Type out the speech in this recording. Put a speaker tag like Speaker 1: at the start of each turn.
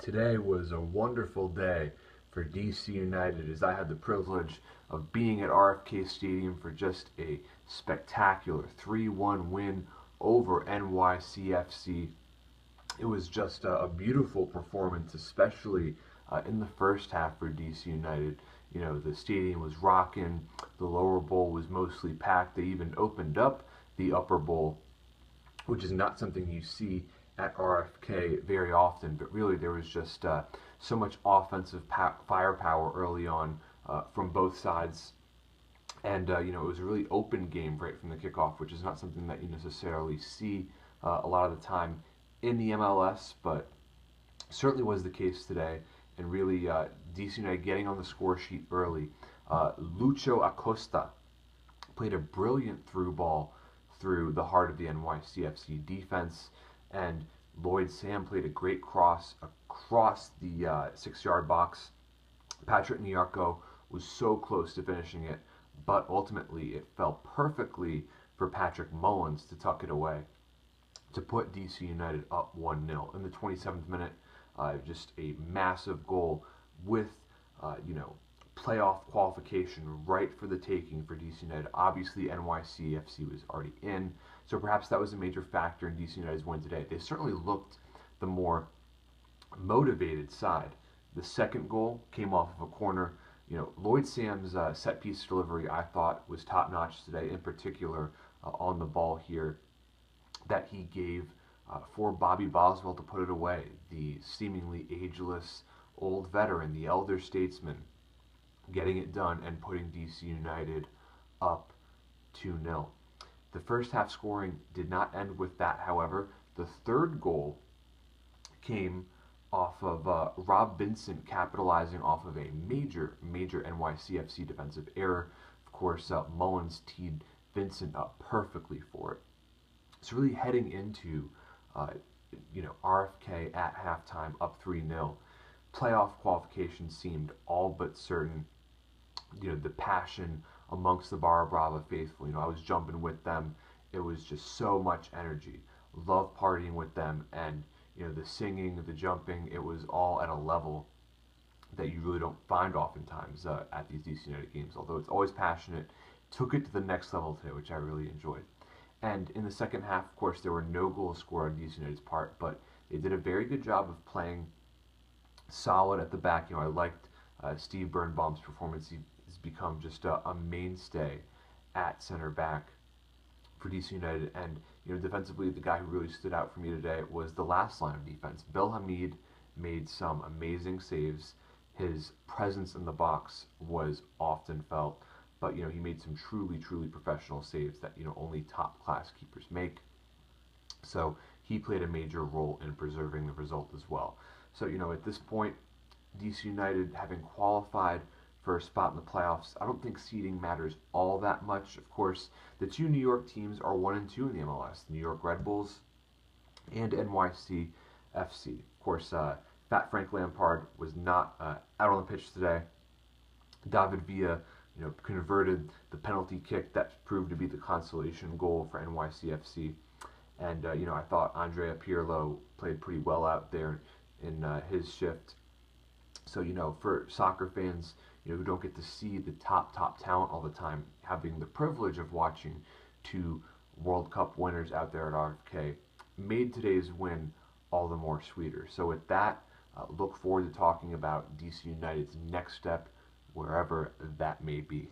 Speaker 1: Today was a wonderful day for DC United as I had the privilege of being at RFK Stadium for just a spectacular 3-1 win over NYCFC. It was just a beautiful performance, especially in the first half for DC United. You know, the stadium was rocking, the lower bowl was mostly packed. They even opened up the upper bowl, which is not something you see at RFK very often, but really there was just so much offensive firepower early on from both sides. And, you know, it was a really open game right from the kickoff, which is not something that you necessarily see a lot of the time in the MLS, but certainly was the case today. And really, DC United getting on the score sheet early. Lucho Acosta played a brilliant through ball through the heart of the NYCFC defense, and Lloyd Sam played a great cross across the 6-yard box. Patrick Nyarko was so close to finishing it, but ultimately it fell perfectly for Patrick Mullins to tuck it away to put DC United up 1-0. In the 27th minute, just a massive goal with, playoff qualification right for the taking for DC United. Obviously, NYCFC was already in, so perhaps that was a major factor in DC United's win today. They certainly looked the more motivated side. The second goal came off of a corner. You know, Lloyd Sam's set piece delivery, I thought, was top notch today, in particular on the ball here that he gave for Bobby Boswell to put it away. The seemingly ageless old veteran, the elder statesman, getting it done and putting DC United up 2-0. The first half scoring did not end with that, however. The third goal came off of Rob Vincent capitalizing off of a major NYCFC defensive error. Of course, Mullins teed Vincent up perfectly for it. So really heading into RFK at halftime up 3-0, playoff qualification seemed all but certain. You know, the passion amongst the Barra Brava faithful. You know, I was jumping with them. It was just so much energy. Love partying with them, and the singing, the jumping. It was all at a level that you really don't find oftentimes at these DC United games. Although it's always passionate, took it to the next level today, which I really enjoyed. And in the second half, of course, there were no goals scored on DC United's part, but they did a very good job of playing solid at the back. You know, I liked Steve Birnbaum's performance. He's become just a mainstay at center back for DC United. And, defensively, the guy who really stood out for me today was the last line of defense. Bill Hamid made some amazing saves. His presence in the box was often felt, but, he made some truly professional saves that, only top-class keepers make. So he played a major role in preserving the result as well. So, at this point, DC United having qualified for a spot in the playoffs, I don't think seeding matters all that much. Of course, the two New York teams are 1-2 in the MLS, the New York Red Bulls and NYCFC. Of course, Fat Frank Lampard was not out on the pitch today. David Villa, converted the penalty kick that proved to be the consolation goal for NYCFC. And, I thought Andrea Pirlo played pretty well out there in his shift. So, for soccer fans, who don't get to see the top talent all the time, having the privilege of watching two World Cup winners out there at RFK made today's win all the more sweeter. So with that, look forward to talking about DC United's next step, wherever that may be.